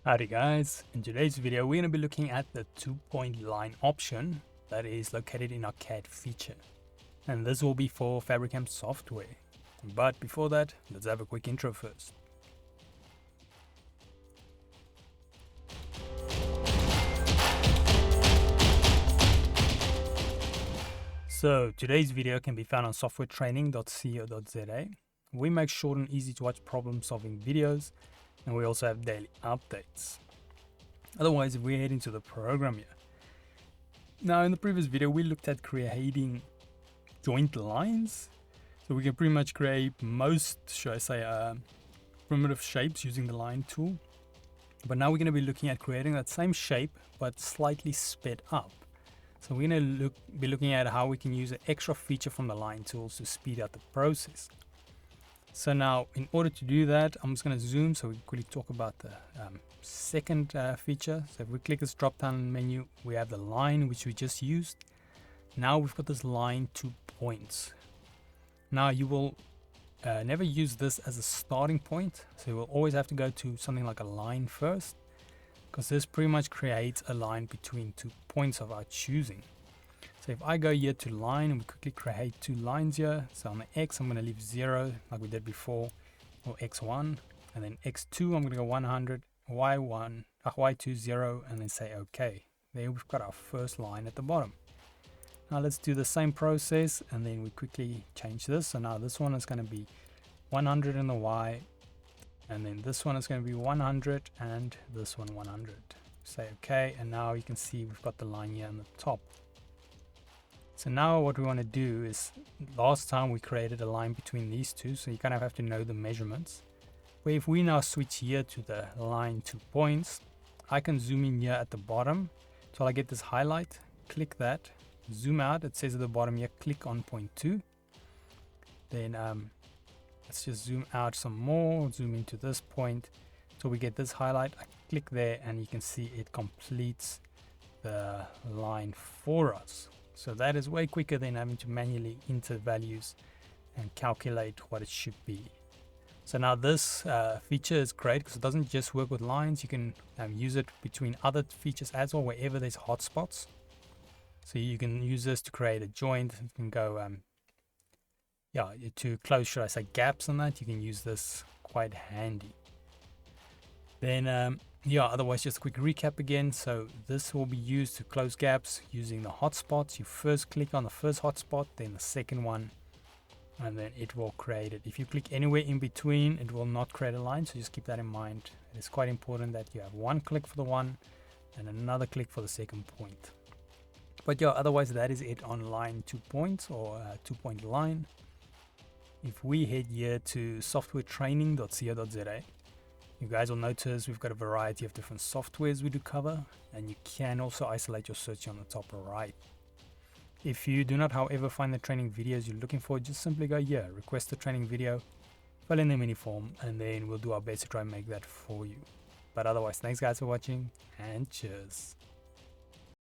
Howdy guys, in today's video we're going to be looking at the 2-point line option that is located in our CAD feature. And this will be for FabriCAM software. But before that, let's have a quick intro first. So today's video can be found on softwaretraining.co.za. We make short and easy to watch problem solving videos, and we also have daily updates. Otherwise, if we head into the program here. Now in the previous video we looked at creating joint lines. So we can pretty much create most, should I say, primitive shapes using the line tool. But now we're going to be looking at creating that same shape but slightly sped up. So we're going to be looking at how we can use an extra feature from the line tools to speed up the process. So now, in order to do that, I'm just going to zoom so we can quickly talk about the second feature. So if we click this drop down menu, we have the line which we just used. Now we've got this line 2 points. Now you will never use this as a starting point. So you will always have to go to something like a line first, because this pretty much creates a line between 2 points of our choosing. So if I go here to line and we quickly create 2 lines here. So on the X I'm going to leave 0 like we did before, or X1, and then X2 I'm going to go 100, Y1, Y2 0, and then say OK. There we've got our first line at the bottom. Now let's do the same process and then we quickly change this. So now this one is going to be 100 in the Y, and then this one is going to be 100 and this one 100. Say OK, and now you can see we've got the line here on the top. So now what we want to do is, last time we created a line between these two, so you kind of have to know the measurements. But if we now switch here to the line 2 points, I can zoom in here at the bottom till I get this highlight, click that, zoom out, it says at the bottom here, click on point 2. Then let's just zoom out some more, zoom into this point till we get this highlight. I click there and you can see it completes the line for us. So that is way quicker than having to manually enter values and calculate what it should be. So now this feature is great because it doesn't just work with lines. You can use it between other features as well, wherever there's hotspots. So you can use this to create a joint. You can go, to close, should I say, gaps on that. You can use this quite handy. Then otherwise just a quick recap again. So this will be used to close gaps using the hotspots. You first click on the first hotspot, then the second one, and then it will create it. If you click anywhere in between, it will not create a line, so just keep that in mind. It's quite important that you have one click for the one and another click for the second point. But otherwise that is it on line 2 points, or 2-point line. If we head here to softwaretraining.co.za, you guys will notice we've got a variety of different softwares we do cover, and you can also isolate your search on the top right. If you do not, however, find the training videos you're looking for, just simply go here, request the training video, fill in the mini form, and then we'll do our best to try and make that for you. But otherwise, thanks guys for watching, and cheers.